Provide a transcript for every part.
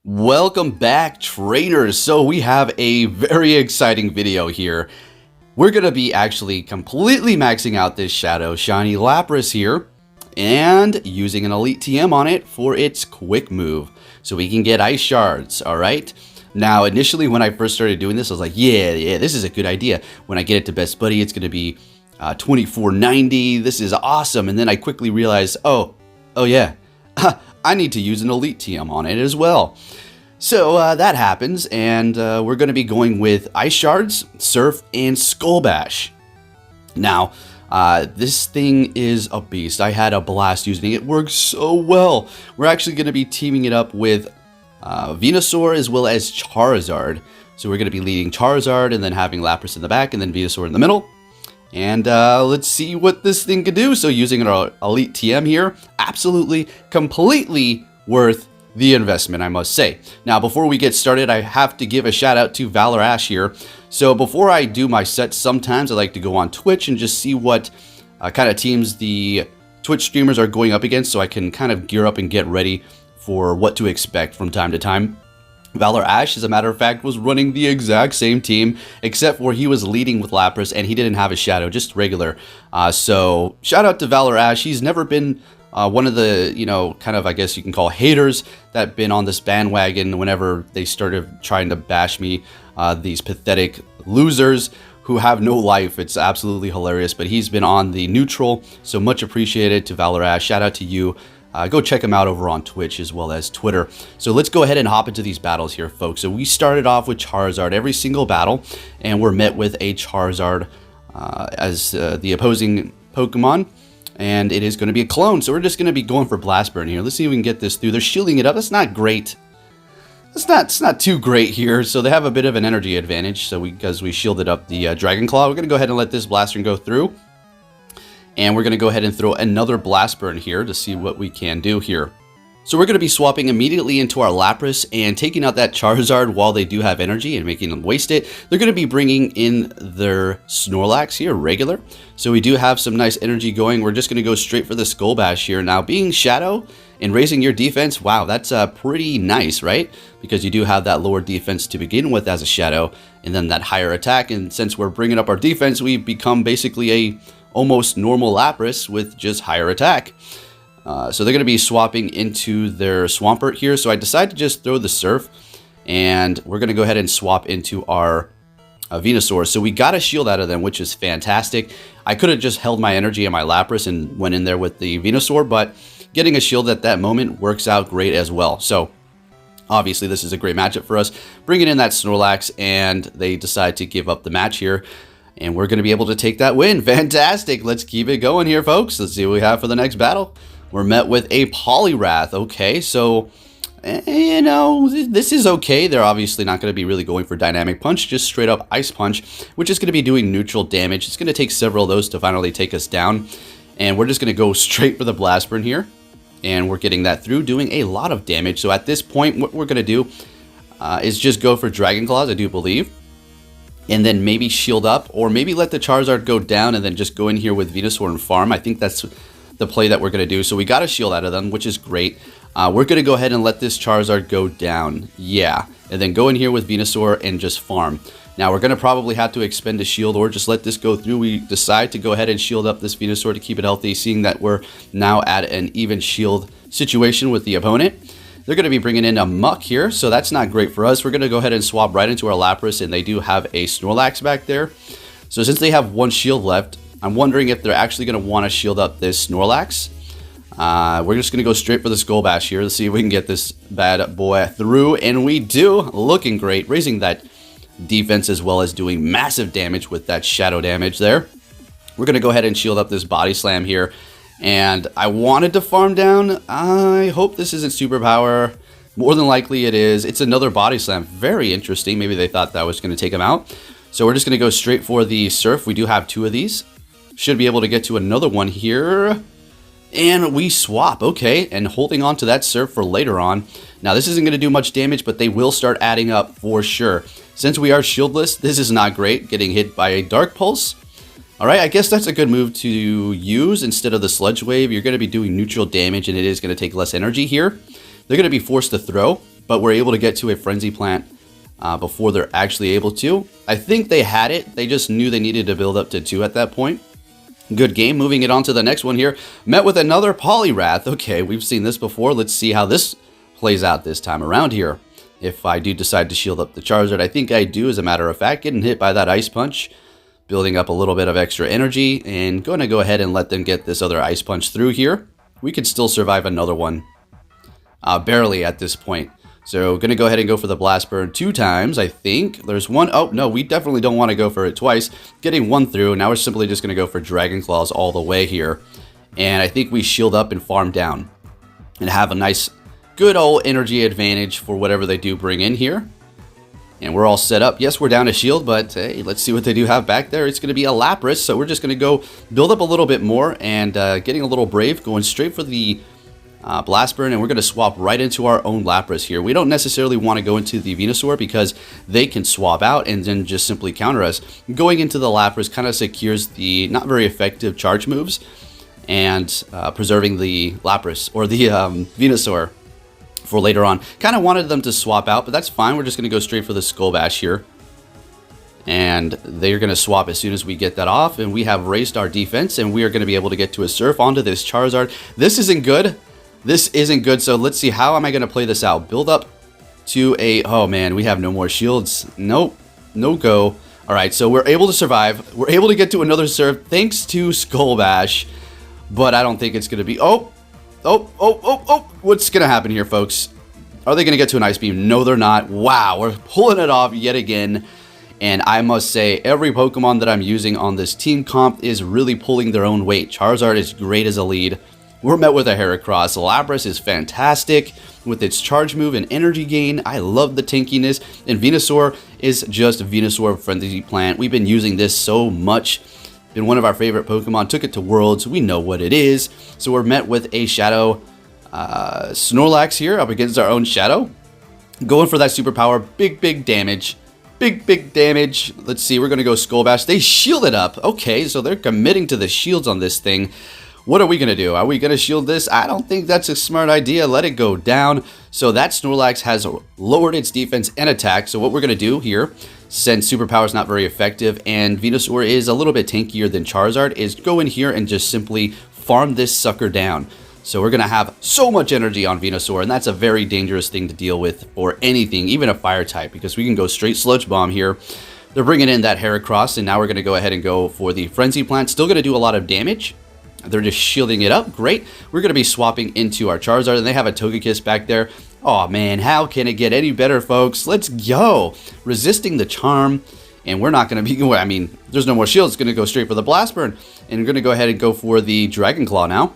Welcome back, trainers. So we have a very exciting video here. We're going to be actually completely maxing out this Shadow Shiny Lapras here and using an Elite TM on it for its quick move so we can get Ice Shards, all right? Now, initially when I first started doing this, I was like, yeah, this is a good idea. When I get it to Best Buddy, it's going to be 2490. This is awesome. And then I quickly realized, oh yeah, I need to use an Elite TM on it as well. So that happens, and we're going to be going with Ice Shards, Surf, and Skull Bash. Now, this thing is a beast. I had a blast using it. It works so well. We're actually going to be teaming it up with Venusaur as well as Charizard. So we're going to be leading Charizard and then having Lapras in the back and then Venusaur in the middle. And let's see what this thing could do. So using our Elite TM here, absolutely, completely worth the investment, I must say. Now, before we get started, I have to give a shout out to Valor Ash here. So before I do my sets, sometimes I like to go on Twitch and just see what kind of teams the Twitch streamers are going up against so I can kind of gear up and get ready for what to expect from time to time. Valor Ash, as a matter of fact, was running the exact same team, except for he was leading with Lapras and he didn't have a Shadow, just regular. So shout out to Valor Ash. He's never been one of the, kind of, I guess you can call haters that been on this bandwagon whenever they started trying to bash me, these pathetic losers who have no life. It's absolutely hilarious, but he's been on the neutral, so much appreciated to Valor Ash. Shout out to you. Go check him out over on Twitch as well as Twitter. So let's go ahead and hop into these battles here, folks. So we started off with Charizard every single battle, and we're met with a Charizard as the opposing Pokemon, and it is going to be a clone. So we're just going to be going for Blast Burn here. Let's see if we can get this through. They're shielding it up. That's not great. It's not too great here. So they have a bit of an energy advantage. So because we shielded up the Dragon Claw, we're going to go ahead and let this Blast Burn go through. And we're going to go ahead and throw another Blast Burn here to see what we can do here. So we're going to be swapping immediately into our Lapras and taking out that Charizard while they do have energy and making them waste it. They're going to be bringing in their Snorlax here, regular. So we do have some nice energy going. We're just going to go straight for the Skull Bash here. Now, being Shadow and raising your defense, wow, that's pretty nice, right? Because you do have that lower defense to begin with as a Shadow, and then that higher attack. And since we're bringing up our defense, we become basically a almost normal Lapras with just higher attack. So they're going to be swapping into their Swampert here. So I decided to just throw the Surf, and we're going to go ahead and swap into our Venusaur. So we got a shield out of them, which is fantastic. I could have just held my energy and my Lapras and went in there with the Venusaur, but getting a shield at that moment works out great as well. So obviously this is a great matchup for us. Bringing in that Snorlax, and they decide to give up the match here. And we're going to be able to take that win. Fantastic. Let's keep it going here, folks. Let's see what we have for the next battle. We're met with a Poliwrath. Okay, so, this is okay. They're obviously not going to be really going for Dynamic Punch, just straight up Ice Punch, which is going to be doing neutral damage. It's going to take several of those to finally take us down. And we're just going to go straight for the Blast Burn here. And we're getting that through, doing a lot of damage. So at this point, what we're going to do is just go for Dragon Claws, I do believe. And then maybe shield up, or maybe let the Charizard go down and then just go in here with Venusaur and farm. I think that's the play that we're going to do. So we got a shield out of them, which is great. We're going to go ahead and let this Charizard go down. Yeah. And then go in here with Venusaur and just farm. Now we're going to probably have to expend a shield or just let this go through. We decide to go ahead and shield up this Venusaur to keep it healthy, seeing that we're now at an even shield situation with the opponent. They're going to be bringing in a Muck here, so that's not great for us. We're going to go ahead and swap right into our Lapras, and they do have a Snorlax back there. So since they have one shield left, I'm wondering if they're actually going to want to shield up this Snorlax. We're just going to go straight for the Skull Bash here. Let's see if we can get this bad boy through, and we do. Looking great, raising that defense as well as doing massive damage with that Shadow damage there. We're going to go ahead and shield up this Body Slam here. And I wanted to farm down. I hope this isn't Superpower. More than likely it is. It's another Body Slam. Very interesting. Maybe they thought that was going to take him out. So we're just going to go straight for the Surf. We do have two of these. Should be able to get to another one here. And we swap. Okay. And holding on to that Surf for later on. Now this isn't going to do much damage, but they will start adding up for sure. Since we are shieldless, this is not great. Getting hit by a Dark Pulse. Alright, I guess that's a good move to use instead of the Sludge Wave. You're going to be doing neutral damage, and it is going to take less energy here. They're going to be forced to throw. but we're able to get to a Frenzy Plant before they're actually able to. I think they had it. They just knew they needed to build up to 2 at that point. Good game. Moving it on to the next one here. Met with another Poliwrath. Okay, we've seen this before. Let's see how this plays out this time around here. If I do decide to shield up the Charizard, I think I do, as a matter of fact. Getting hit by that Ice Punch, building up a little bit of extra energy, and going to go ahead and let them get this other Ice Punch through here. We could still survive another one. Barely at this point. So going to go ahead and go for the Blast Burn 2 times, I think. There's one. Oh, no, we definitely don't want to go for it twice. Getting 1 through. Now we're simply just going to go for Dragon Claws all the way here. And I think we shield up and farm down. And have a nice, good old energy advantage for whatever they do bring in here. And we're all set up. Yes, we're down a shield, but hey, let's see what they do have back there. It's going to be a Lapras, so we're just going to go build up a little bit more. And getting a little brave, going straight for the Blast Burn, and we're going to swap right into our own Lapras here. We don't necessarily want to go into the Venusaur because they can swap out and then just simply counter us. Going into the Lapras kind of secures the not very effective charge moves and preserving the Lapras or the Venusaur for later on. Kind of wanted them to swap out, but that's fine. We're just going to go straight for the Skull Bash here. And they're going to swap as soon as we get that off, and we have raised our defense, and we are going to be able to get to a Surf onto this Charizard. This isn't good. This isn't good, so let's see, how am I going to play this out? Build up to a... Oh, man, we have no more shields. Nope. No go. All right, so we're able to survive. We're able to get to another Surf thanks to Skull Bash, but I don't think it's going to be... Oh! What's going to happen here, folks? Are they going to get to an Ice Beam? No, they're not. Wow, we're pulling it off yet again. And I must say, every Pokemon that I'm using on this team comp is really pulling their own weight. Charizard is great as a lead. We're met with a Heracross. Lapras is fantastic with its charge move and energy gain. I love the tankiness. And Venusaur is just Venusaur Frenzy Plant. We've been using this so much. Been one of our favorite Pokemon. Took it to Worlds. We know what it is. So we're met with a Shadow Snorlax here up against our own Shadow. Going for that superpower. Big damage. Big damage. Let's see. We're going to go Skull Bash. They shielded up. Okay, so they're committing to the shields on this thing. What are we going to do? Are we going to shield this? I don't think that's a smart idea. Let it go down. So that Snorlax has lowered its defense and attack. So what we're going to do here, since Superpower is not very effective and Venusaur is a little bit tankier than Charizard, is go in here and just simply farm this sucker down. So we're going to have so much energy on Venusaur, and that's a very dangerous thing to deal with for anything, even a fire type, because we can go straight Sludge Bomb here. They're bringing in that Heracross, and now we're going to go ahead and go for the Frenzy Plant. Still going to do a lot of damage. They're just shielding it up. Great. We're going to be swapping into our Charizard, and they have a Togekiss back there. Oh, man, how can it get any better, folks? Let's go. Resisting the Charm, and we're not going to be... I mean, there's no more shields. It's going to go straight for the Blast Burn, and we're going to go ahead and go for the Dragon Claw now.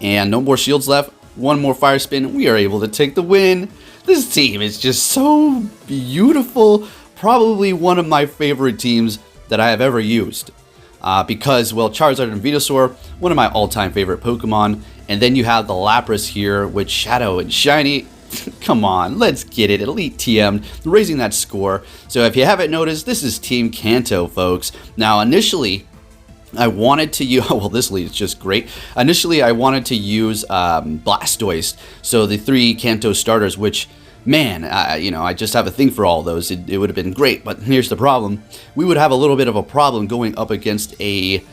And no more shields left. One more Fire Spin. We are able to take the win. This team is just so beautiful. Probably one of my favorite teams that I have ever used. Because, well, Charizard and Venusaur, one of my all-time favorite Pokemon. And then you have the Lapras here with Shadow and Shiny. Come on, let's get it. Elite TM, raising that score. So if you haven't noticed, this is Team Kanto, folks. Now, initially, I wanted to use... Well, this lead is just great. Initially, I wanted to use Blastoise. So the 3 Kanto starters, which... Man, you know, I just have a thing for all those. It would have been great, but here's the problem. We would have a little bit of a problem going up against a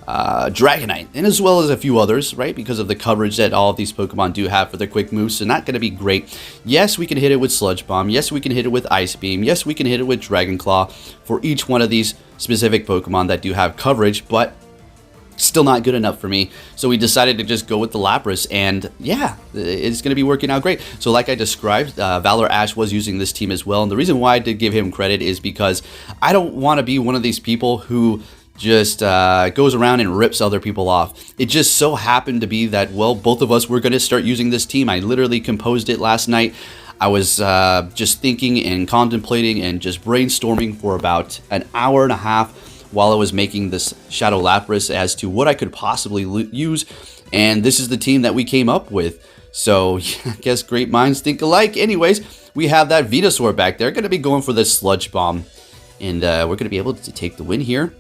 Dragonite, and as well as a few others, right? Because of the coverage that all of these Pokemon do have for their quick moves, so not going to be great. Yes, we can hit it with Sludge Bomb. Yes, we can hit it with Ice Beam. Yes, we can hit it with Dragon Claw for each one of these specific Pokemon that do have coverage, but still not good enough for me. So we decided to just go with the Lapras, and yeah, it's going to be working out great. So like I described, Valor Ash was using this team as well, and the reason why I did give him credit is because I don't want to be one of these people who just goes around and rips other people off. It just so happened to be that, well, both of us were going to start using this team. I literally composed it last night. I was just thinking and contemplating and just brainstorming for about an hour and a half while I was making this Shadow Lapras as to what I could possibly use, and this is the team that we came up with. So, yeah, I guess great minds think alike. Anyways, we have that Venusaur back there, going to be going for the Sludge Bomb, and we're going to be able to take the win here.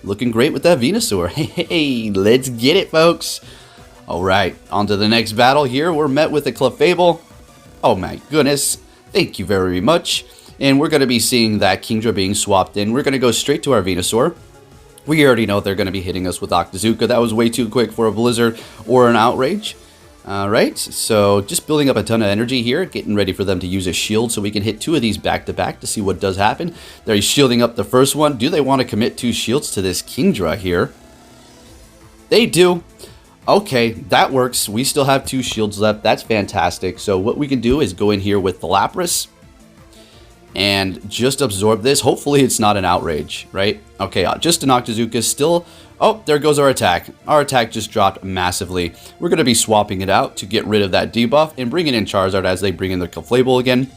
Looking great with that Venusaur. Hey, let's get it, folks. All right, on to the next battle here. We're met with a Clefable. Oh my goodness. Thank you very much. And we're going to be seeing that Kingdra being swapped in. We're going to go straight to our Venusaur. We already know they're going to be hitting us with Octazooka. That was way too quick for a Blizzard or an Outrage. Alright, so just building up a ton of energy here, getting ready for them to use a shield so we can hit 2 of these back-to-back to see what does happen. They're shielding up the first one. Do they want to commit 2 shields to this Kingdra here? They do. Okay, that works. We still have 2 shields left. That's fantastic. So what we can do is go in here with the Lapras and just absorb this. Hopefully it's not an Outrage, right? Okay, just an Octazooka still. Oh, there goes our attack. Our attack just dropped massively. We're going to be swapping it out to get rid of that debuff and bringing in Charizard as they bring in their Conflable again.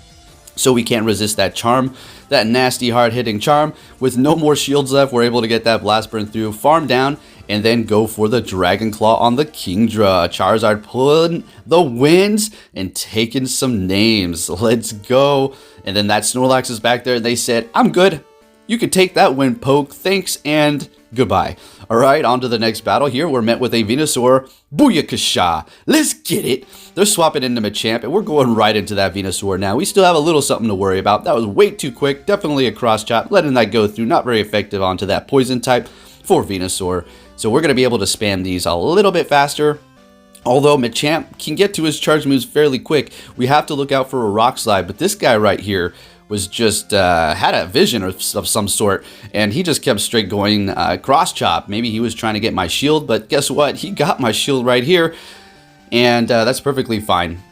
So we can't resist that charm, that nasty hard-hitting charm. With no more shields left, we're able to get that Blast Burn through, farm down, and then go for the Dragon Claw on the Kingdra. Charizard pulling the wins and taking some names. Let's go. And then that Snorlax is back there. They said, I'm good. You can take that win, Poke. Thanks, and goodbye. Alright, on to the next battle here. We're met with a Venusaur. Booyakasha. Let's get it. They're swapping into Machamp, and we're going right into that Venusaur now. We still have a little something to worry about. That was way too quick. Definitely a cross chop. Letting that go through. Not very effective onto that poison type for Venusaur. So we're going to be able to spam these a little bit faster. Although Machamp can get to his charge moves fairly quick, we have to look out for a Rock Slide. But this guy right here was just had a vision of some sort, and he just kept straight going cross chop. Maybe he was trying to get my shield, but guess what? He got my shield right here, and that's perfectly fine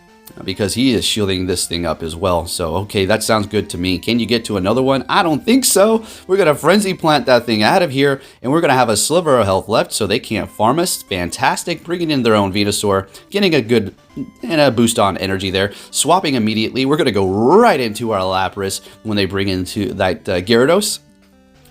because he is shielding this thing up as well. So okay, that sounds good to me. Can you get to another one? I don't think so. We're gonna Frenzy Plant that thing out of here, and we're gonna have a sliver of health left so they can't farm us. Fantastic. Bringing in their own Venusaur, getting a good and a boost on energy there. Swapping immediately. We're gonna go right into our Lapras when they bring into that Gyarados.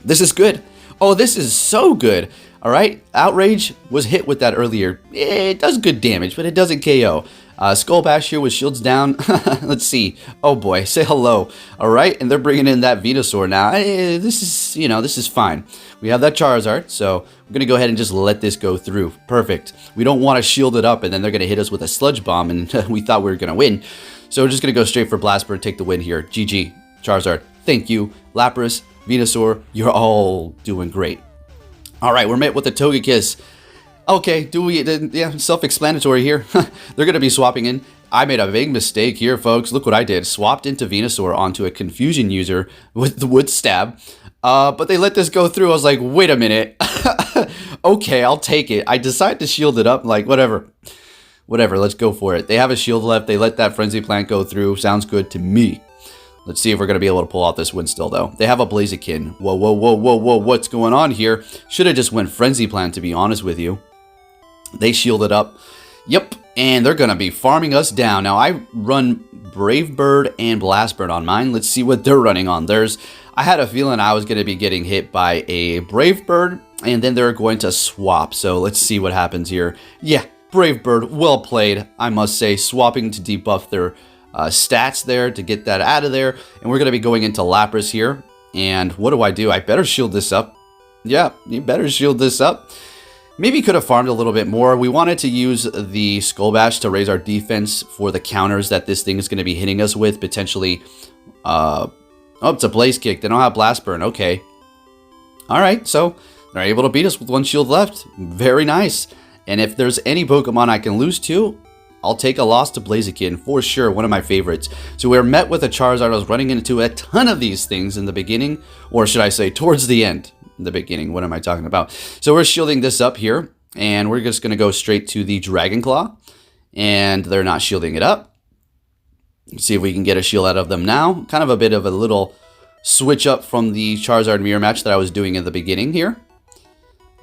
This is good. Oh, this is so good. All right, Outrage was hit with that earlier. It does good damage, but it doesn't KO. Skull Bash here with shields down. Let's see. Oh boy, say hello. All right, and they're bringing in that Venusaur now. This is, this is fine. We have that Charizard, so we're gonna go ahead and just let this go through. Perfect. We don't want to shield it up, and then they're gonna hit us with a Sludge Bomb, and we thought we were gonna win. So we're just gonna go straight for Blast Bird, take the win here. GG, Charizard. Thank you, Lapras, Venusaur. You're all doing great. All right, we're met with a Togekiss. Okay, yeah, self-explanatory here. They're going to be swapping in. I made a big mistake here, folks. Look what I did. Swapped into Venusaur onto a Confusion user with the Wood Stab. But they let this go through. I was like, wait a minute. Okay, I'll take it. I decided to shield it up. Like, whatever. Whatever, let's go for it. They have a shield left. They let that Frenzy Plant go through. Sounds good to me. Let's see if we're going to be able to pull out this win still, though. They have a Blaziken. Whoa, whoa, whoa, whoa, whoa. What's going on here? Should have just went Frenzy Plant, to be honest with you. They shielded up. Yep, and they're going to be farming us down. Now, I run Brave Bird and Blast Bird on mine. Let's see what they're running on theirs. I had a feeling I was going to be getting hit by a Brave Bird, and then they're going to swap. So let's see what happens here. Yeah, Brave Bird, well played, I must say. Swapping to debuff their stats there to get that out of there. And we're going to be going into Lapras here. And what do? I better shield this up. Yeah, you better shield this up. Maybe could have farmed a little bit more. We wanted to use the Skull Bash to raise our defense for the counters that this thing is going to be hitting us with. Potentially, oh, it's a Blaze Kick. They don't have Blast Burn. Okay. Alright, so they're able to beat us with one shield left. Very nice. And if there's any Pokemon I can lose to, I'll take a loss to Blaziken for sure, one of my favorites. So we're met with a Charizard. I was running into a ton of these things in the beginning, or should I say towards the end. In the beginning, what am I talking about? So we're shielding this up here, and we're just going to go straight to the Dragon Claw, and they're not shielding it up. Let's see if we can get a shield out of them now. Kind of a bit of a little switch up from the Charizard mirror match that I was doing in the beginning here.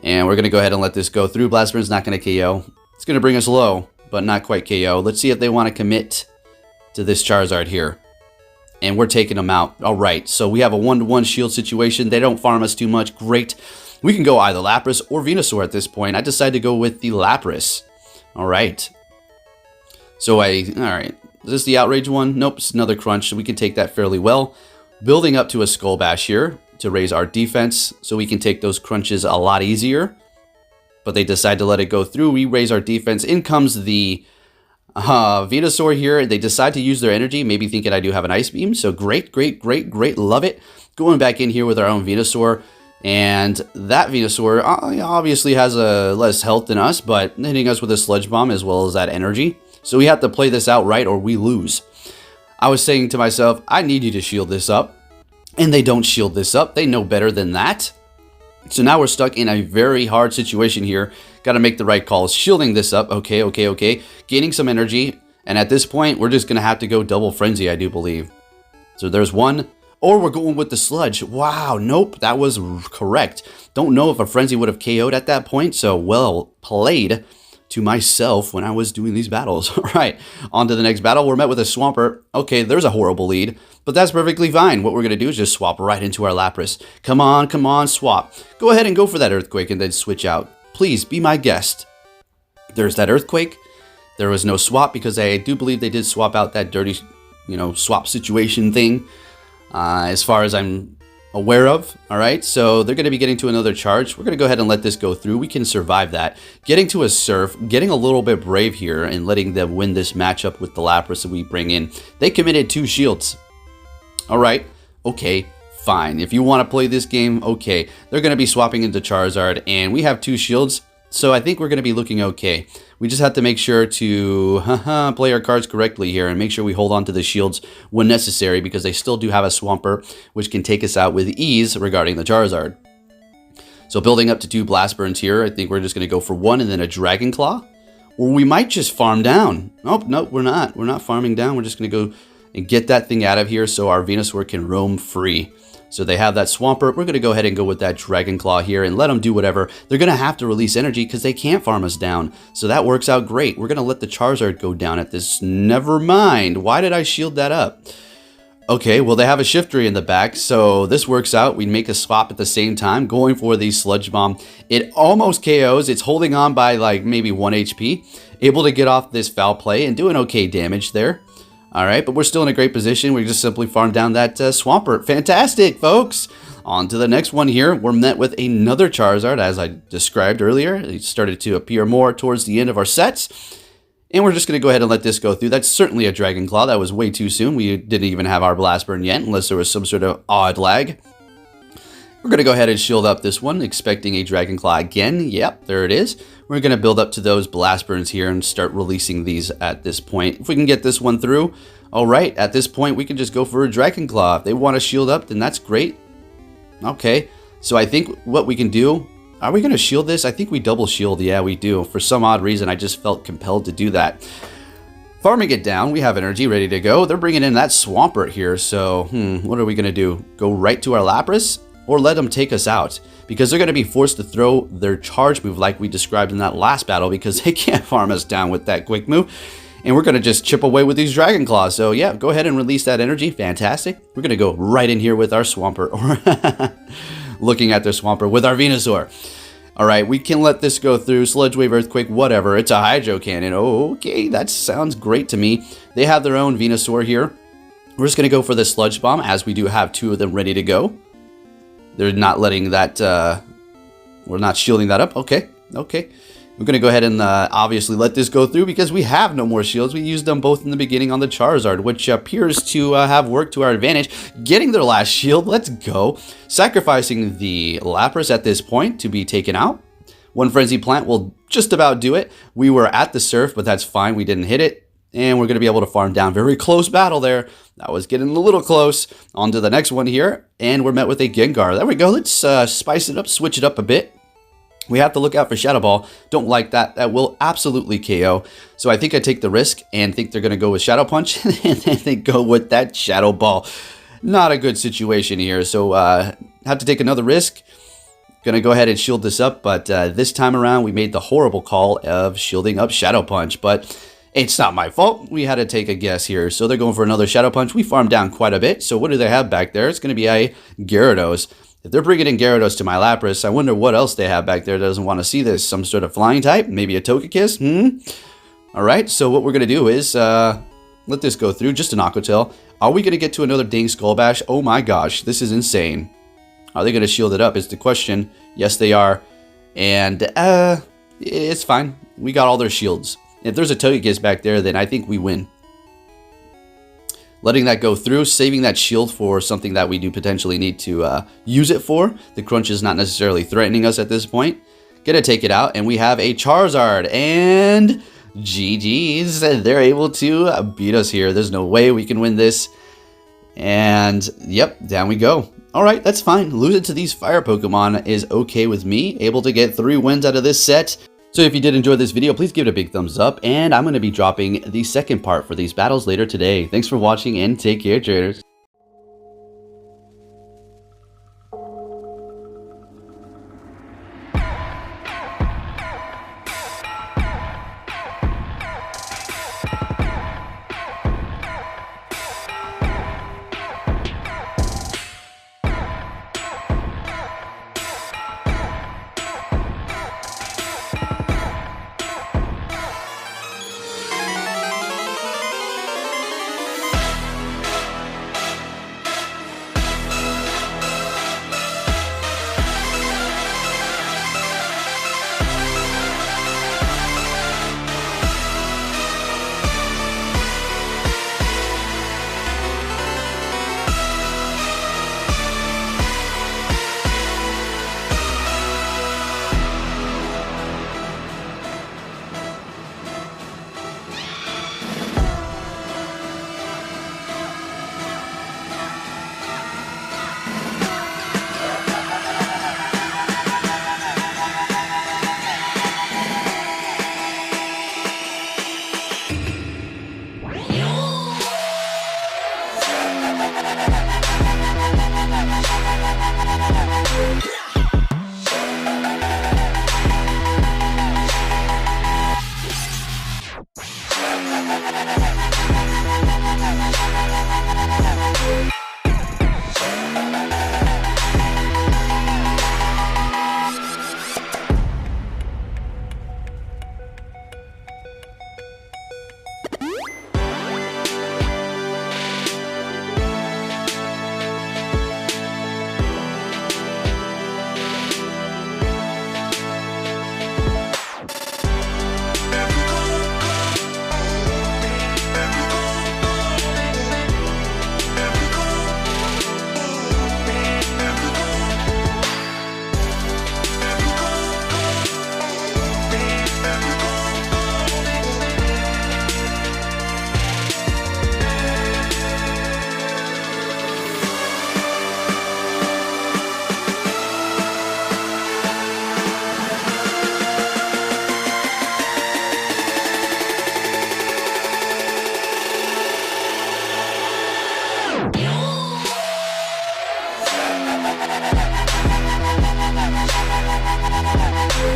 And we're going to go ahead and let this go through. Blast Burn's not going to KO. It's going to bring us low, but not quite KO. Let's see if they want to commit to this Charizard here. And we're taking them out. All right, so we have a 1-to-1 shield situation. They don't farm us too much. Great. We can go either Lapras or Venusaur at this point. I decided to go with the Lapras. All right. So all right. Is this the Outrage one? Nope, it's another Crunch. So we can take that fairly well. Building up to a Skull Bash here to raise our defense so we can take those Crunches a lot easier. But they decide to let it go through. We raise our defense. In comes the Venusaur here, they decide to use their energy, maybe thinking I do have an Ice Beam. So great, great, great, great. Love it. Going back in here with our own Venusaur. And that Venusaur obviously has less health than us, but hitting us with a Sludge Bomb as well as that energy. So we have to play this out right or we lose. I was saying to myself, I need you to shield this up. And they don't shield this up. They know better than that. So now we're stuck in a very hard situation here. Got to make the right calls. Shielding this up. Okay, okay, okay. Gaining some energy. And at this point, we're just going to have to go double Frenzy, I do believe. So there's one. Or we're going with the Sludge. Wow, nope, that was correct. Don't know if a Frenzy would have KO'd at that point. So well played to myself when I was doing these battles. All right, on to the next battle. We're met with a Swampert. Okay, there's a horrible lead, but that's perfectly fine. What we're going to do is just swap right into our Lapras. Come on, swap. Go ahead and go for that Earthquake and then switch out. Please, be my guest. There's that Earthquake. There was no swap because I do believe they did swap out that dirty, swap situation thing. As far as I'm aware of. All right, so they're going to be getting to another charge. We're going to go ahead and let this go through. We can survive that. Getting to a Surf, getting a little bit brave here and letting them win this matchup with the Lapras that we bring in. They committed 2 shields. All right, okay, fine. If you want to play this game, okay. They're going to be swapping into Charizard, and we have 2 shields, so I think we're going to be looking okay. We just have to make sure to play our cards correctly here and make sure we hold on to the shields when necessary because they still do have a Swampert, which can take us out with ease regarding the Charizard. So building up to 2 Blast Burns here, I think we're just going to go for 1 and then a Dragon Claw. Or we might just farm down. Nope, we're not. We're not farming down. We're just going to go and get that thing out of here so our Venusaur can roam free. So they have that Swampert. We're going to go ahead and go with that Dragon Claw here and let them do whatever. They're going to have to release energy because they can't farm us down. So that works out great. We're going to let the Charizard go down at this. Never mind. Why did I shield that up? Okay, well, they have a Shiftry in the back, so this works out. We make a swap at the same time, going for the Sludge Bomb. It almost KOs. It's holding on by like maybe 1 HP. Able to get off this foul play and doing okay damage there. All right, but we're still in a great position. We just simply farm down that Swampert. Fantastic, folks. On to the next one here. We're met with another Charizard, as I described earlier. It started to appear more towards the end of our sets. And we're just going to go ahead and let this go through. That's certainly a Dragon Claw. That was way too soon. We didn't even have our Blast Burn yet, unless there was some sort of odd lag. We're going to go ahead and shield up this one, expecting a Dragon Claw again. Yep, there it is. We're going to build up to those Blast Burns here and start releasing these at this point. If we can get this one through, all right, at this point, we can just go for a Dragon Claw. If they want to shield up, then that's great. Okay, so I think what we can do, are we going to shield this? I think we double shield. Yeah, we do. For some odd reason, I just felt compelled to do that. Farming it down, we have energy ready to go. They're bringing in that Swampert here, so what are we going to do? Go right to our Lapras? Or let them take us out, because they're going to be forced to throw their charge move like we described in that last battle, because they can't farm us down with that quick move. And we're going to just chip away with these Dragon Claws. So yeah, go ahead and release that energy. Fantastic. We're going to go right in here with our Swampert, or looking at their Swampert with our Venusaur. All right, we can let this go through. Sludge Wave, Earthquake, whatever. It's a Hydro Cannon. Oh, okay, that sounds great to me. They have their own Venusaur here. We're just going to go for the Sludge Bomb, as we do have 2 of them ready to go. They're not letting that, we're not shielding that up. Okay, okay. We're going to go ahead and obviously let this go through because we have no more shields. We used them both in the beginning on the Charizard, which appears to have worked to our advantage. Getting their last shield, let's go. Sacrificing the Lapras at this point to be taken out. One Frenzy Plant will just about do it. We were at the Surf, but that's fine. We didn't hit it. And we're going to be able to farm down. Very close battle there. That was getting a little close. On to the next one here. And we're met with a Gengar. There we go. Let's spice it up, switch it up a bit. We have to look out for Shadow Ball. Don't like that. That will absolutely KO. So I think I take the risk and think they're going to go with Shadow Punch. And then they go with that Shadow Ball. Not a good situation here. So have to take another risk. Going to go ahead and shield this up. But this time around, we made the horrible call of shielding up Shadow Punch. But it's not my fault. We had to take a guess here. So they're going for another Shadow Punch. We farmed down quite a bit. So what do they have back there? It's going to be a Gyarados. If they're bringing in Gyarados to my Lapras, I wonder what else they have back there that doesn't want to see this. Some sort of flying type? Maybe a Togekiss? All right. So what we're going to do is let this go through. Just an Aqua Tail. Are we going to get to another dang Skull Bash? Oh my gosh. This is insane. Are they going to shield it up is the question. Yes, they are. And it's fine. We got all their shields. If there's a Togekiss back there, then I think we win. Letting that go through, saving that shield for something that we do potentially need to use it for. The crunch is not necessarily threatening us at this point. Gonna take it out, and we have a Charizard, and GG's. They're able to beat us here. There's no way we can win this. And yep, down we go. Alright, that's fine. Losing to these fire Pokemon is okay with me. Able to get 3 wins out of this set. So if you did enjoy this video, please give it a big thumbs up, and I'm going to be dropping the second part for these battles later today. Thanks for watching, and take care, traders.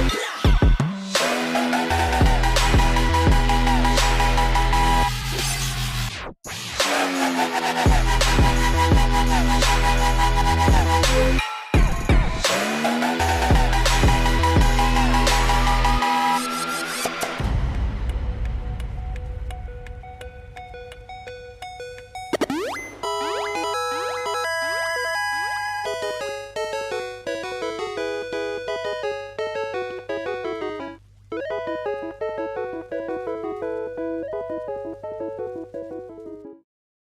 Yeah.